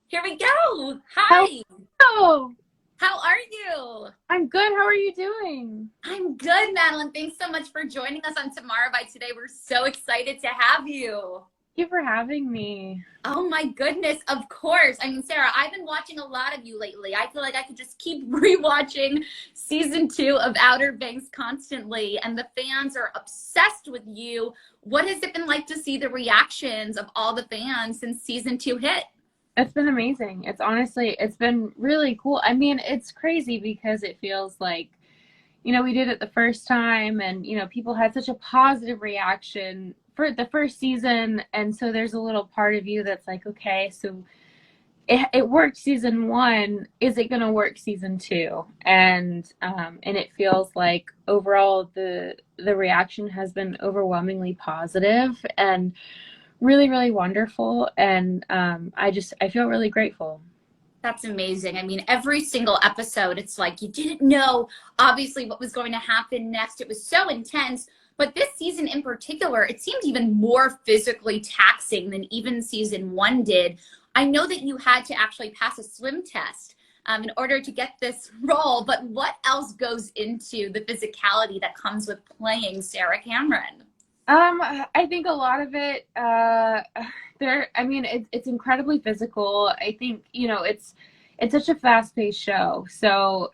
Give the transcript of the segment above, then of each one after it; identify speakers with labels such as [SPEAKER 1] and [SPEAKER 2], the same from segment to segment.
[SPEAKER 1] Here we go. Hi.
[SPEAKER 2] Hello.
[SPEAKER 1] How are you?
[SPEAKER 2] I'm good. How are you doing?
[SPEAKER 1] I'm good, Madeline. Thanks so much for joining us on Tomorrow by Today. We're so excited to have you.
[SPEAKER 2] Thank you for having me.
[SPEAKER 1] Oh my goodness, of course. I mean, Sarah, I've been watching a lot of you lately. I feel like I could just keep rewatching season 2 of Outer Banks constantly, and the fans are obsessed with you. What has it been like to see the reactions of all the fans since season 2 hit?
[SPEAKER 2] It's been amazing. It's been really cool. I mean, it's crazy because it feels like, we did it the first time and, people had such a positive reaction for the first season. And so there's a little part of you that's like, okay, so it worked season 1. Is it going to work season 2? And it feels like overall the reaction has been overwhelmingly positive and really, really wonderful. And I feel really grateful.
[SPEAKER 1] That's amazing. I mean, every single episode, it's like you didn't know, obviously, what was going to happen next. It was so intense. But this season in particular, it seemed even more physically taxing than even season 1 did. I know that you had to actually pass a swim test in order to get this role. But what else goes into the physicality that comes with playing Sarah Cameron?
[SPEAKER 2] I think a lot of it, it's incredibly physical. I think, it's such a fast-paced show. So,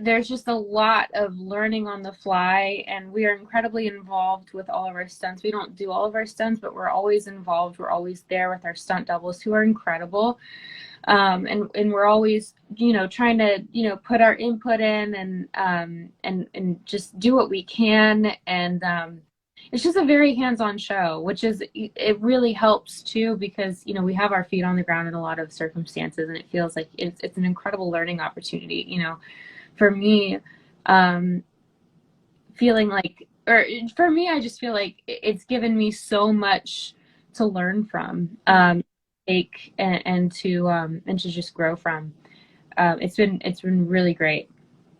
[SPEAKER 2] there's just a lot of learning on the fly, and we are incredibly involved with all of our stunts. We don't do all of our stunts, but we're always involved. We're always there with our stunt doubles who are incredible. And we're always, trying to, put our input in and just do what we can. And it's just a very hands-on show, it really helps too, because, we have our feet on the ground in a lot of circumstances, and it feels like it's an incredible learning opportunity, for me, feeling like, or for me, I just feel like it's given me so much to learn from. And to just grow from. It's been really great.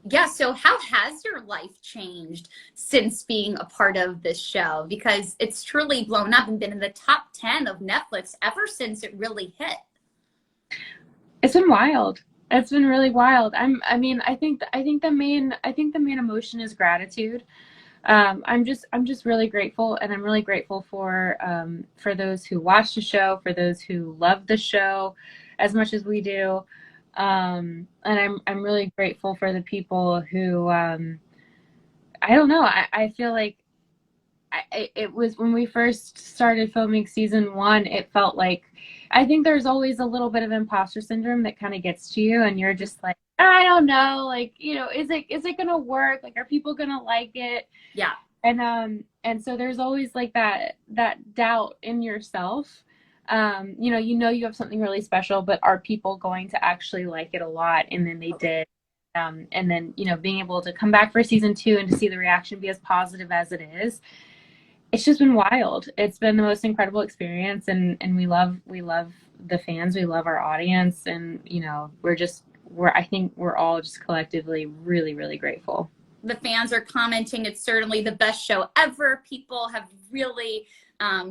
[SPEAKER 1] Yeah, so how has your life changed since being a part of this show? Because it's truly blown up and been in the top 10 of Netflix ever since it really hit.
[SPEAKER 2] It's been wild. It's been really wild. I think the main emotion is gratitude. I'm just really grateful, and I'm really grateful for those who watch the show, for those who love the show as much as we do, and I'm really grateful for the people who I don't know. I feel like it was when we first started filming season 1. It felt like, I think there's always a little bit of imposter syndrome that kind of gets to you, and you're just like, I don't know, like, is it gonna work? Like, are people gonna like it?
[SPEAKER 1] Yeah.
[SPEAKER 2] And so there's always like that doubt in yourself. You have something really special, but are people going to actually like it a lot? And then they did. And then, being able to come back for season 2 and to see the reaction be as positive as it is, it's just been wild. It's been the most incredible experience, and we love the fans. We love our audience, and I think we're all just collectively really, really grateful.
[SPEAKER 1] The fans are commenting it's certainly the best show ever. People have really,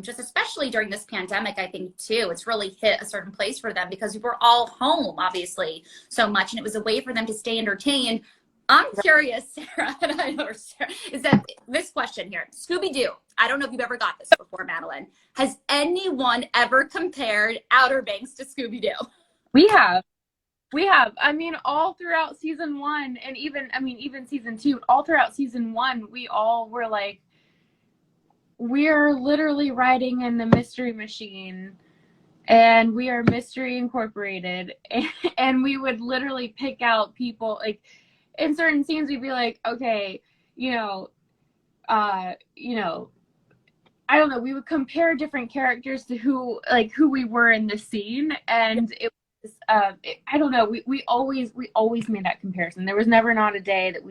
[SPEAKER 1] just especially during this pandemic, I think too, it's really hit a certain place for them because we were all home, obviously, so much, and it was a way for them to stay entertained. I'm curious, Sarah, and I know Sarah, is that this question here, Scooby-Doo, I don't know if you've ever got this before, Madeline. Has anyone ever compared Outer Banks to Scooby-Doo?
[SPEAKER 2] We have. I mean, all throughout season 1, and even season 2, all throughout season 1, we all were like, we're literally riding in the Mystery Machine, and we are Mystery Incorporated, and we would literally pick out people, like, in certain scenes, we'd be like, okay, I don't know, we would compare different characters to who we were in the scene, and it was, I don't know, we always made that comparison. There was never not a day that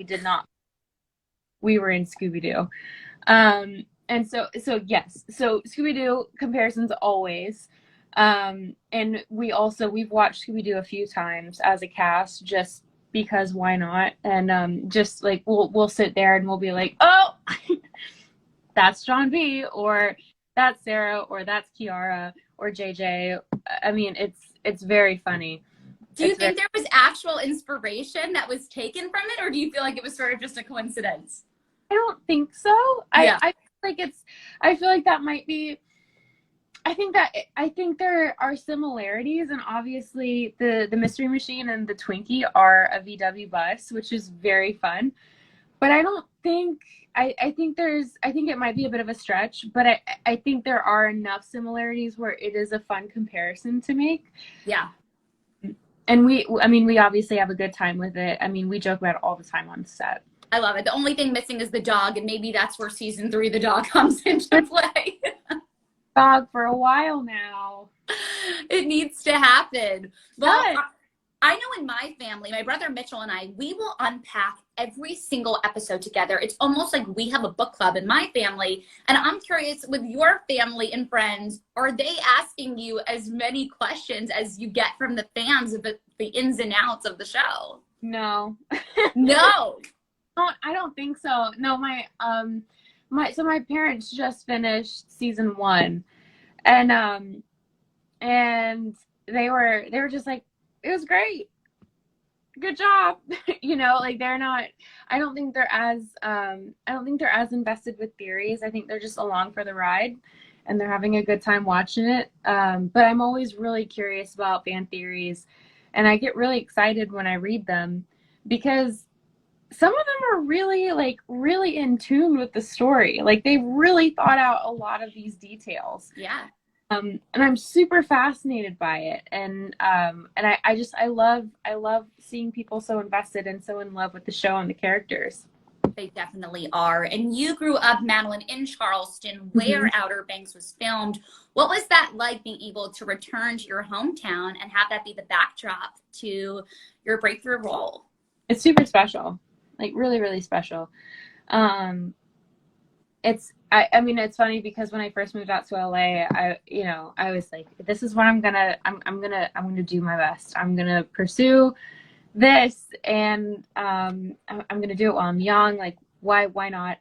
[SPEAKER 2] we were in Scooby-Doo. And so yes, so Scooby-Doo comparisons always. And we've watched Scooby-Doo a few times as a cast, just because why not? And just like we'll sit there and we'll be like, oh, that's John B, or that's Sarah, or that's Kiara, or JJ, I mean, it's very funny.
[SPEAKER 1] Do you think there was actual inspiration that was taken from it, or do you feel like it was sort of just a coincidence?
[SPEAKER 2] I don't think so.
[SPEAKER 1] Yeah.
[SPEAKER 2] I feel like that might be, I think there are similarities, and obviously the Mystery Machine and the Twinkie are a VW bus, which is very fun. But I don't think, I think it might be a bit of a stretch, but I think there are enough similarities where it is a fun comparison to make.
[SPEAKER 1] Yeah.
[SPEAKER 2] And we obviously have a good time with it. I mean, we joke about it all the time on set.
[SPEAKER 1] I love it. The only thing missing is the dog, and maybe that's where season 3, the dog comes into play.
[SPEAKER 2] Dog for a while now.
[SPEAKER 1] It needs to happen. Well, I know in my family, my brother Mitchell and I, we will unpack every single episode together. It's almost like we have a book club in my family. And I'm curious, with your family and friends, are they asking you as many questions as you get from the fans of the ins and outs of the show?
[SPEAKER 2] No.
[SPEAKER 1] No.
[SPEAKER 2] I don't think so. No, my parents just finished season 1, and they were just like, it was great, good job. You know, like I don't think they're as invested with theories. I think they're just along for the ride, and they're having a good time watching it. But I'm always really curious about fan theories, and I get really excited when I read them, because some of them are really in tune with the story. Like, they've really thought out a lot of these details.
[SPEAKER 1] Yeah.
[SPEAKER 2] And I'm super fascinated by it. And I love seeing people so invested and so in love with the show and the characters.
[SPEAKER 1] They definitely are. And you grew up, Madelyn, in Charleston, where Outer Banks was filmed. What was that like, being able to return to your hometown and have that be the backdrop to your breakthrough role?
[SPEAKER 2] It's super special. Like, really, really special. It's funny because when I first moved out to LA, I was like, this is what I'm gonna do my best. I'm gonna pursue this, and I'm gonna do it while I'm young. Like, why not?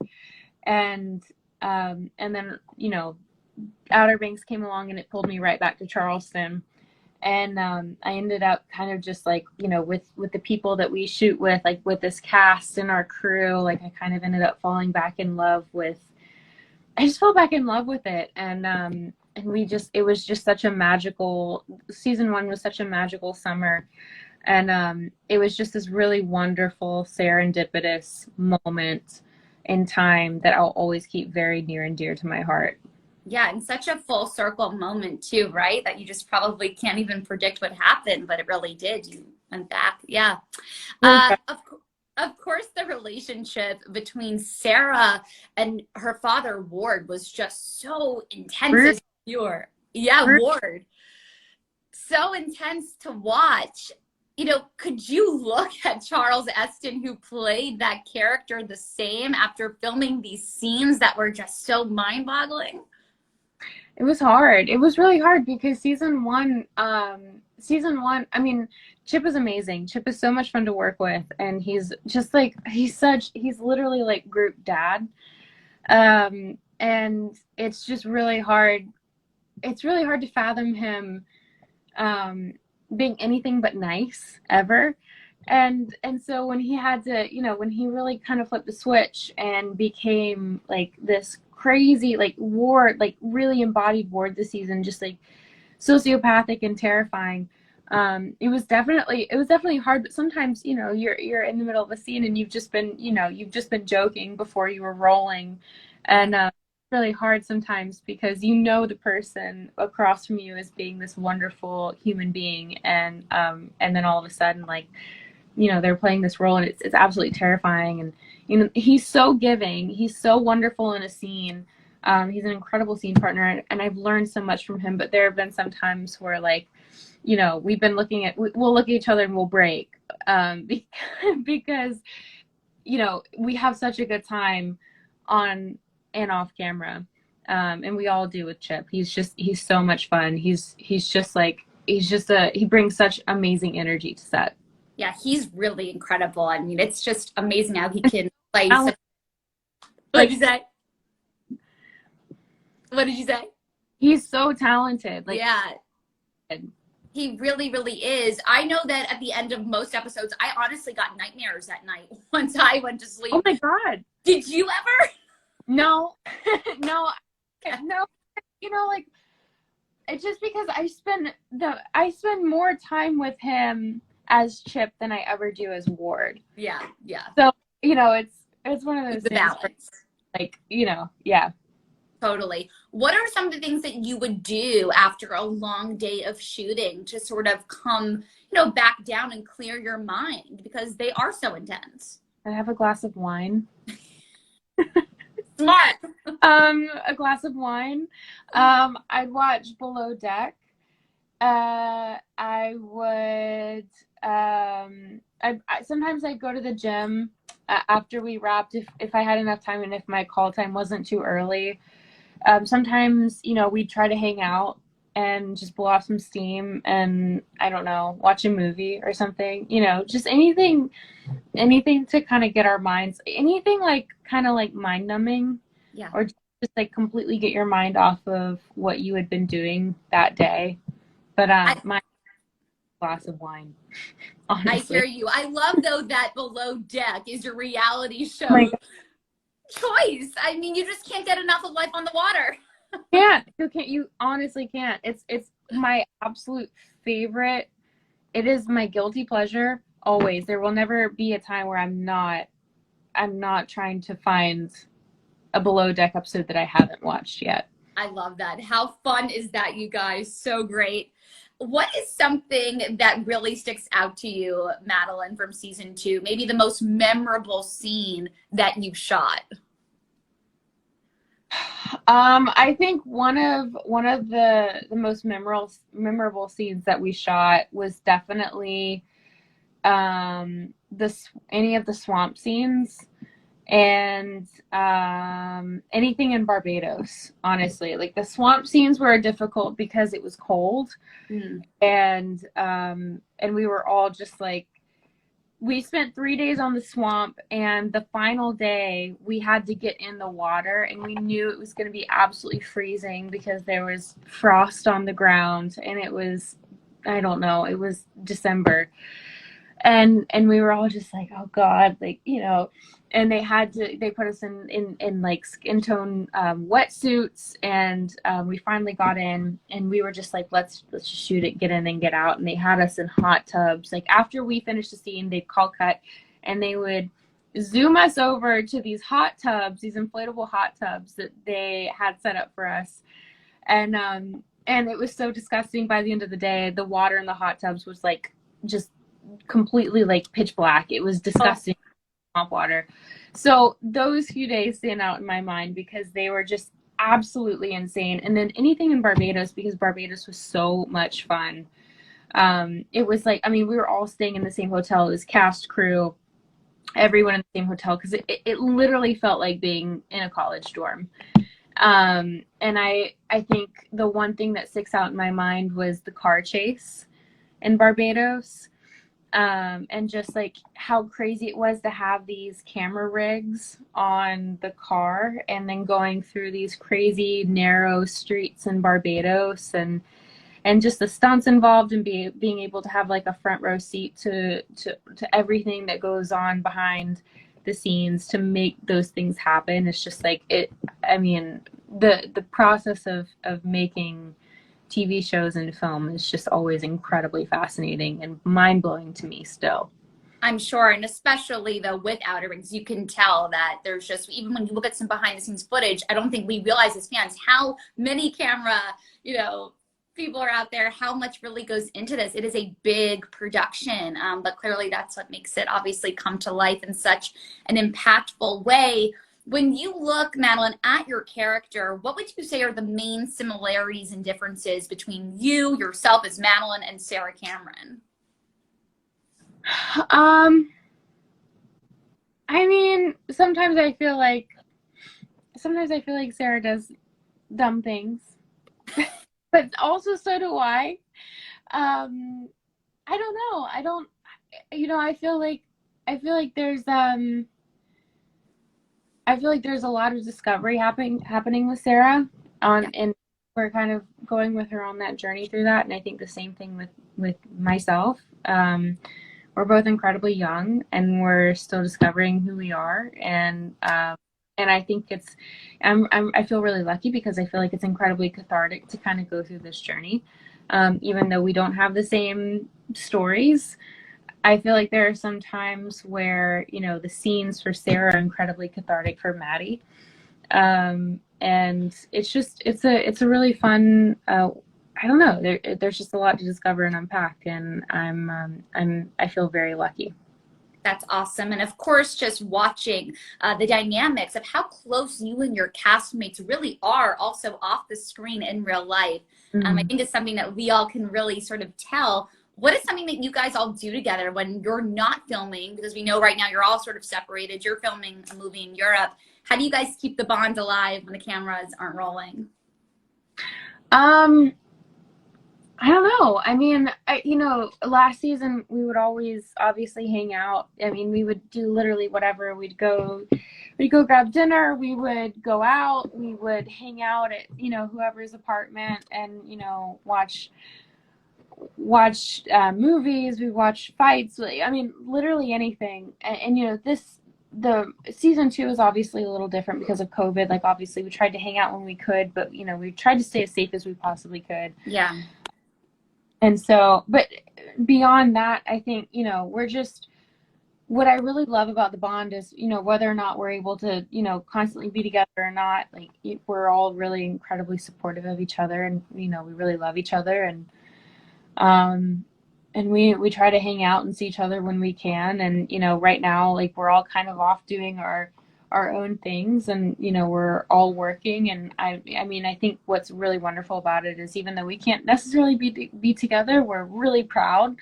[SPEAKER 2] And then, Outer Banks came along and it pulled me right back to Charleston. And I ended up kind of just like, with the people that we shoot with, like with this cast and our crew, like I kind of ended up falling back in love with, I just fell back in love with it. And it was just such a magical, season 1 was such a magical summer. And it was just this really wonderful, serendipitous moment in time that I'll always keep very near and dear to my heart.
[SPEAKER 1] Yeah, and such a full circle moment too, right? That you just probably can't even predict what happened, but it really did. You went back. Yeah. Of course, the relationship between Sarah and her father, Ward, was just so intense as a viewer. Yeah, Ward. So intense to watch. Could you look at Charles Esten, who played that character, the same after filming these scenes that were just so mind-boggling?
[SPEAKER 2] It was hard. It was really hard because season one, I mean, Chip is amazing. Chip is so much fun to work with. And he's just like, he's literally like group dad. And it's just really hard. It's really hard to fathom him, being anything but nice ever. And so when he had to, when he really kind of flipped the switch and became like this crazy, like Ward, like really embodied Ward this season, just like sociopathic and terrifying. It was definitely hard, but sometimes, you're in the middle of a scene and you've just been joking before you were rolling. And really hard sometimes because the person across from you is being this wonderful human being, and then all of a sudden, like, they're playing this role, and it's absolutely terrifying. And he's so giving, he's so wonderful in a scene. He's an incredible scene partner, and I've learned so much from him. But there have been some times where, like, we'll look at each other and we'll break, because we have such a good time on and off camera, and we all do with Chip. He's so much fun. He brings such amazing energy to set.
[SPEAKER 1] Yeah, he's really incredible. I mean, it's just amazing how he can play. What did you say? What did you say?
[SPEAKER 2] He's so talented. Like,
[SPEAKER 1] yeah,
[SPEAKER 2] good.
[SPEAKER 1] He really, really is. I know that at the end of most episodes, I honestly got nightmares at night once I went to sleep.
[SPEAKER 2] Oh my God.
[SPEAKER 1] Did you ever?
[SPEAKER 2] No, no, no. You know, like, it's just because I spend more time with him as Chip than I ever do as Ward.
[SPEAKER 1] Yeah, yeah.
[SPEAKER 2] So, you know, it's one of those
[SPEAKER 1] The
[SPEAKER 2] things
[SPEAKER 1] balance.
[SPEAKER 2] where, like, you know, yeah.
[SPEAKER 1] Totally. What are some of the things that you would do after a long day of shooting to sort of come, back down and clear your mind, because they are so intense?
[SPEAKER 2] I have a glass of wine.
[SPEAKER 1] Smart.
[SPEAKER 2] A glass of wine. I'd watch Below Deck. I would. Sometimes I'd go to the gym after we wrapped if I had enough time and if my call time wasn't too early. Sometimes, we'd try to hang out and just blow off some steam and, I don't know, watch a movie or something, just anything to kind of get our minds, anything like kind of like mind numbing.
[SPEAKER 1] Yeah.
[SPEAKER 2] Or just like completely get your mind off of what you had been doing that day. But my glass of wine, honestly.
[SPEAKER 1] I hear you. I love, though, that Below Deck is your reality show choice. I mean, you just can't get enough of life on the water.
[SPEAKER 2] You honestly can't. It's my absolute favorite. It is my guilty pleasure always. There will never be a time where I'm not trying to find a Below Deck episode that I haven't watched yet.
[SPEAKER 1] I love that. How fun is that, you guys? So great. What is something that really sticks out to you, Madelyn, from season 2? Maybe the most memorable scene that you shot?
[SPEAKER 2] I think one of the most memorable scenes that we shot was definitely any of the swamp scenes and anything in Barbados, honestly. Like, the swamp scenes were difficult because it was cold. And we were all just like, we spent 3 days on the swamp, and the final day we had to get in the water, and we knew it was going to be absolutely freezing because there was frost on the ground, and it was, I don't know, it was December. And we were all just like, oh God, like, and they put us in like skin tone wetsuits, and we finally got in, and we were just like, let's just shoot it, get in and get out. And they had us in hot tubs. Like, after we finished the scene, they'd call cut, and they would zoom us over to these hot tubs, these inflatable hot tubs that they had set up for us. And it was so disgusting. By the end of the day, the water in the hot tubs was like just completely like pitch black. It was disgusting. Swamp water. So those few days stand out in my mind because they were just absolutely insane. And then anything in Barbados, because Barbados was so much fun. It was like, we were all staying in the same hotel. It was cast, crew, everyone in the same hotel, because it literally felt like being in a college dorm. And I think the one thing that sticks out in my mind was the car chase in Barbados. And just like how crazy it was to have these camera rigs on the car and then going through these crazy narrow streets in Barbados, and just the stunts involved, and being able to have like a front row seat to everything that goes on behind the scenes to make those things happen. It's just like the process of making TV shows and film is just always incredibly fascinating and mind-blowing to me still.
[SPEAKER 1] I'm sure, and especially though with Outer Rings, you can tell that there's just, even when you look at some behind-the-scenes footage, I don't think we realize as fans how many camera, people are out there, how much really goes into this. It is a big production, but clearly that's what makes it obviously come to life in such an impactful way. When you look, Madelyn, at your character, what would you say are the main similarities and differences between yourself as Madelyn, and Sarah Cameron?
[SPEAKER 2] Sometimes I feel like Sarah does dumb things, but also so do I. I don't know. I feel like there's I feel like there's a lot of discovery happening with Sarah in we're kind of going with her on that journey through that. And I think the same thing with myself. We're both incredibly young, and we're still discovering who we are. And I think I feel really lucky because I feel like it's incredibly cathartic to kind of go through this journey. Even though we don't have the same stories, I feel like there are some times where, you know, the scenes for Sarah are incredibly cathartic for Maddie. And it's a really fun, I don't know, there's just a lot to discover and unpack, and I feel very lucky.
[SPEAKER 1] That's awesome. And of course, just watching the dynamics of how close you and your castmates really are also off the screen in real life. I think it's something that we all can really sort of tell. What is something that you guys all do together when you're not filming? Because we know right now you're all sort of separated. You're filming a movie in Europe. How do you guys keep the bond alive when the cameras aren't rolling?
[SPEAKER 2] I don't know. I mean, you know, last season we would always obviously hang out. I mean, we would do literally whatever. We'd go grab dinner. We would go out. We would hang out at, you know, whoever's apartment and, you know, watch movies. We watch fights. I mean, literally anything. And you know, the season 2 is obviously a little different because of COVID. Like, obviously we tried to hang out when we could, but, you know, we tried to stay as safe as we possibly could.
[SPEAKER 1] Yeah.
[SPEAKER 2] And so, but beyond that, I think, you know, what I really love about the bond is, you know, whether or not we're able to, you know, constantly be together or not, like, we're all really incredibly supportive of each other, and, you know, we really love each other, and we try to hang out and see each other when we can. And, you know, right now, like, we're all kind of off doing our own things, and, you know, we're all working. And I mean, I think what's really wonderful about it is, even though we can't necessarily be together, we're really proud.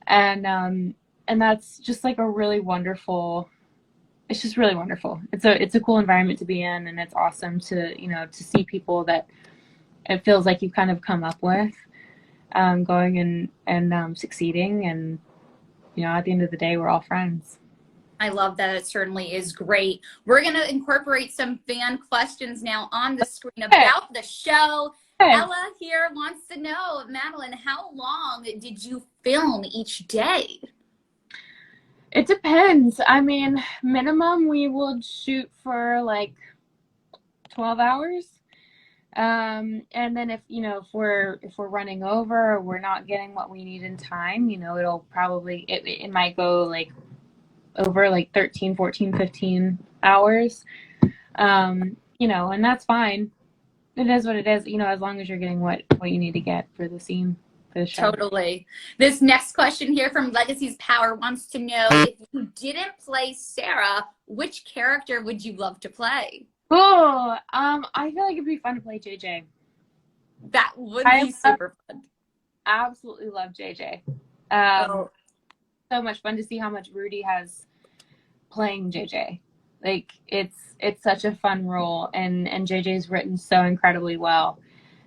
[SPEAKER 2] And that's just like a really wonderful, it's just really wonderful. It's a cool environment to be in, and it's awesome to, you know, to see people that it feels like you've kind of come up with, going and succeeding. And, you know, at the end of the day, we're all friends.
[SPEAKER 1] I love that. It certainly is great. We're going to incorporate some fan questions now on the screen about the show. Ella here wants to know, Madelyn, how long did you film each day?
[SPEAKER 2] It depends. I mean, minimum we would shoot for like 12 hours. And then if we're running over or we're not getting what we need in time, you know, it might go like over like 13, 14, 15 hours. You know, and that's fine. It is what it is, you know, as long as you're getting what you need to get for the scene, for the show.
[SPEAKER 1] Totally. This next question here from Legacy's Power wants to know, if you didn't play Sarah, which character would you love to play?
[SPEAKER 2] Oh, I feel like it'd be fun to play JJ.
[SPEAKER 1] That would be super fun.
[SPEAKER 2] Absolutely love JJ. So much fun to see how much Rudy has playing JJ. Like, it's such a fun role, and JJ's written so incredibly well,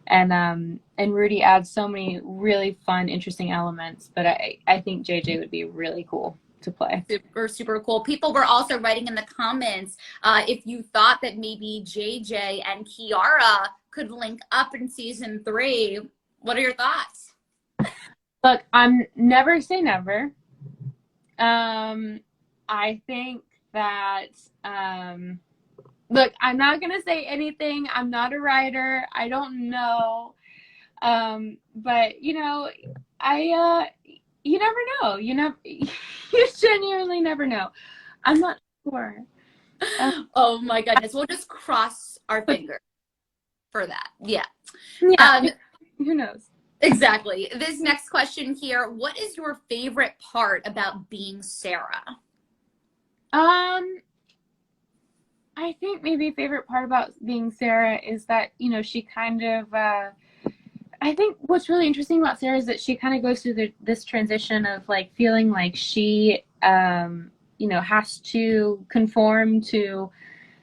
[SPEAKER 2] and Rudy adds so many really fun, interesting elements. But I think JJ would be really cool to play.
[SPEAKER 1] Super, super cool. People were also writing in the comments if you thought that maybe JJ and Kiara could link up in season 3. What are your thoughts?
[SPEAKER 2] Look, I'm never say never. I think that, look, I'm not going to say anything. I'm not a writer. I don't know. But, you know, you never know. You genuinely never know. I'm not sure.
[SPEAKER 1] Oh my goodness. We'll just cross our fingers for that. Yeah.
[SPEAKER 2] Who knows?
[SPEAKER 1] Exactly. This next question here, what is your favorite part about being Sarah?
[SPEAKER 2] I think maybe a favorite part about being Sarah is that, you know, she kind of, I think what's really interesting about Sarah is that she kind of goes through this transition of like feeling like she, you know, has to conform to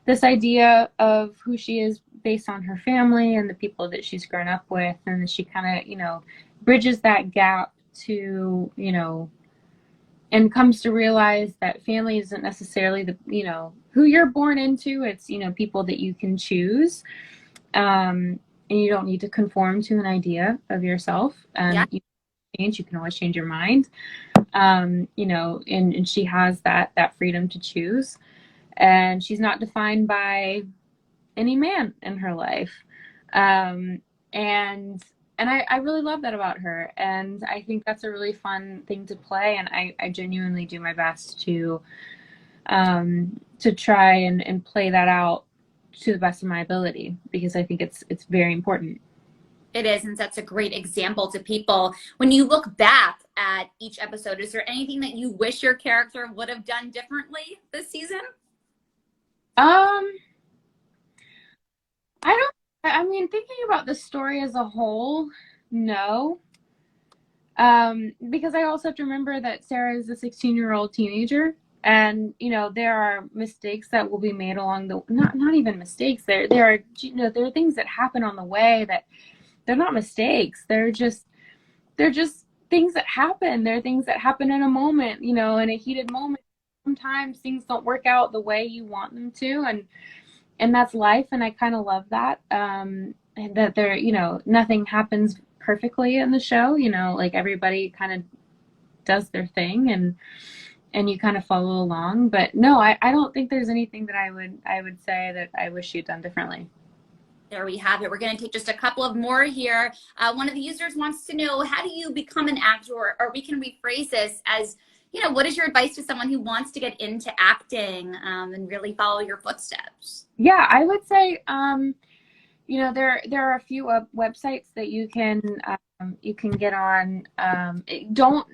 [SPEAKER 2] this idea of who she is based on her family and the people that she's grown up with. And she kind of, you know, bridges that gap to, you know, and comes to realize that family isn't necessarily the, you know, who you're born into. It's, you know, people that you can choose. And and you don't need to conform to an idea of yourself.
[SPEAKER 1] Yeah.
[SPEAKER 2] You can change. You can always change your mind. You know, and she has that freedom to choose, and she's not defined by any man in her life. Um, and I really love that about her, and I think that's a really fun thing to play, and I genuinely do my best to try and play that out to the best of my ability, because I think it's very important.
[SPEAKER 1] It is, and that's a great example to people. When you look back at each episode, is there anything that you wish your character would have done differently this season?
[SPEAKER 2] I mean, thinking about the story as a whole, no. Because I also have to remember that Sarah is a 16-year-old teenager, and you know, there are mistakes that will be made along the, not even mistakes. There are, you know, there are things that happen on the way that they're not mistakes. They're just things that happen. They're things that happen in a moment, you know, in a heated moment. Sometimes things don't work out the way you want them to, and that's life. And I kind of love that. And that there, you know, nothing happens perfectly in the show. You know, like everybody kind of does their thing, and you kind of follow along. But no, I don't think there's anything that I would say that I wish you'd done differently.
[SPEAKER 1] There we have it. We're going to take just a couple of more here. One of the users wants to know, how do you become an actor? Or we can rephrase this as, you know, what is your advice to someone who wants to get into acting and really follow your footsteps?
[SPEAKER 2] Yeah, I would say, you know, there are a few websites that you can get on.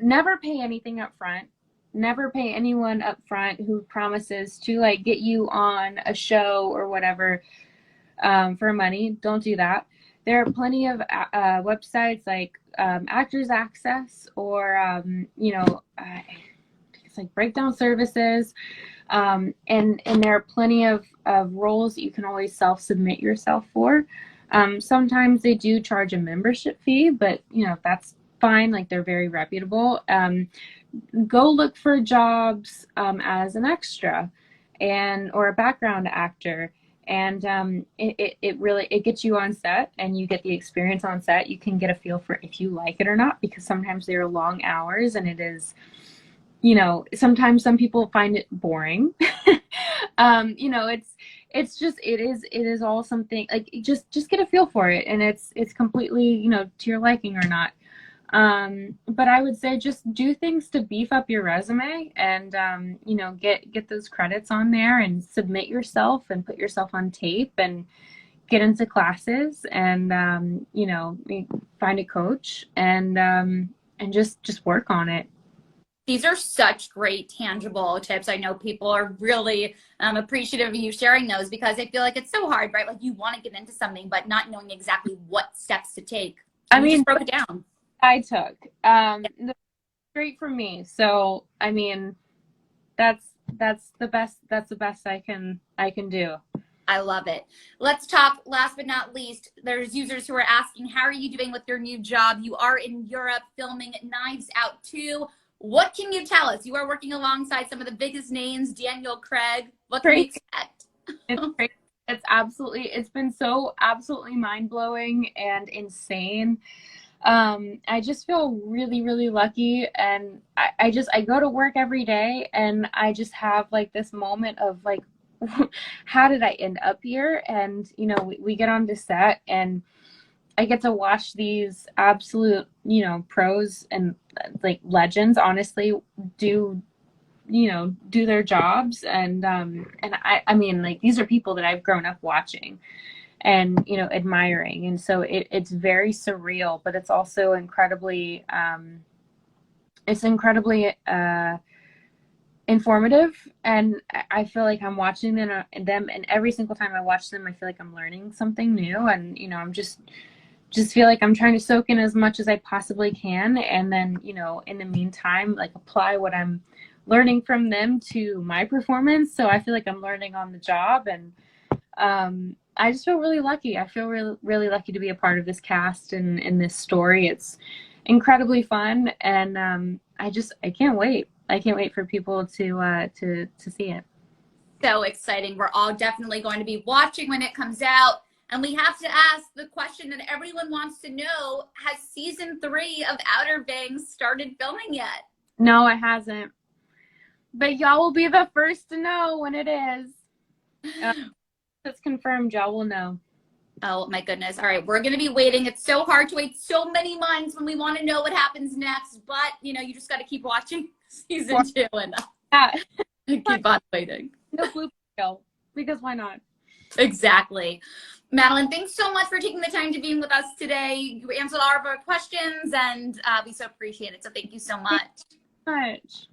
[SPEAKER 2] Never pay anything up front. Never pay anyone up front who promises to like get you on a show or whatever for money. Don't do that. There are plenty of websites like Actors Access, or you know, it's like Breakdown Services, and there are plenty of roles that you can always self-submit yourself for. Sometimes they do charge a membership fee, but you know, that's fine. Like, they're very reputable. Go look for jobs as an extra or a background actor. And it really gets you on set, and you get the experience on set. You can get a feel for if you like it or not, because sometimes they are long hours, and it is, you know, sometimes some people find it boring. You know, it is all something, like, just get a feel for it, and it's completely, you know, to your liking or not. But I would say just do things to beef up your resume, and you know, get those credits on there, and submit yourself and put yourself on tape, and get into classes, and you know, find a coach, and just work on it.
[SPEAKER 1] These are such great tangible tips. I know people are really appreciative of you sharing those, because I feel like it's so hard, right? Like, you want to get into something, but not knowing exactly what steps to take. So you just broke it down.
[SPEAKER 2] I took great for me. So I mean, that's the best I can do.
[SPEAKER 1] I love it. Let's talk, last but not least, there's users who are asking, how are you doing with your new job? You are in Europe filming Knives Out 2. What can you tell us? You are working alongside some of the biggest names, Daniel Craig. What can we expect?
[SPEAKER 2] It's great. It's been so absolutely mind-blowing and insane. I just feel really, really lucky, and I go to work every day, and I just have like this moment of like, how did I end up here? And you know, we get on to set, and I get to watch these absolute, you know, pros and like legends, honestly, do their jobs, and I mean, like, these are people that I've grown up watching and, you know, admiring, and so it's very surreal, but it's also incredibly informative, and I feel like I'm watching them, and every single time I watch them, I feel like I'm learning something new, and you know, I'm just feel like I'm trying to soak in as much as I possibly can, and then, you know, in the meantime, like, apply what I'm learning from them to my performance. So I feel like I'm learning on the job, and I just feel really lucky. I feel really, really lucky to be a part of this cast and in this story. It's incredibly fun, and I can't wait. I can't wait for people to see it.
[SPEAKER 1] So exciting. We're all definitely going to be watching when it comes out. And we have to ask the question that everyone wants to know: has season 3 of Outer Banks started filming yet?
[SPEAKER 2] No, it hasn't. But y'all will be the first to know when it is. It's confirmed. Y'all will know.
[SPEAKER 1] Oh my goodness. All right. We're going to be waiting. It's so hard to wait so many months when we want to know what happens next. But, you know, you just got to keep watching season 2 and keep on waiting.
[SPEAKER 2] No blooper reel, because why not?
[SPEAKER 1] Exactly. Madelyn, thanks so much for taking the time to be with us today. You answered all of our questions, and we so appreciate it. So thank you so much.
[SPEAKER 2] Thank you so much.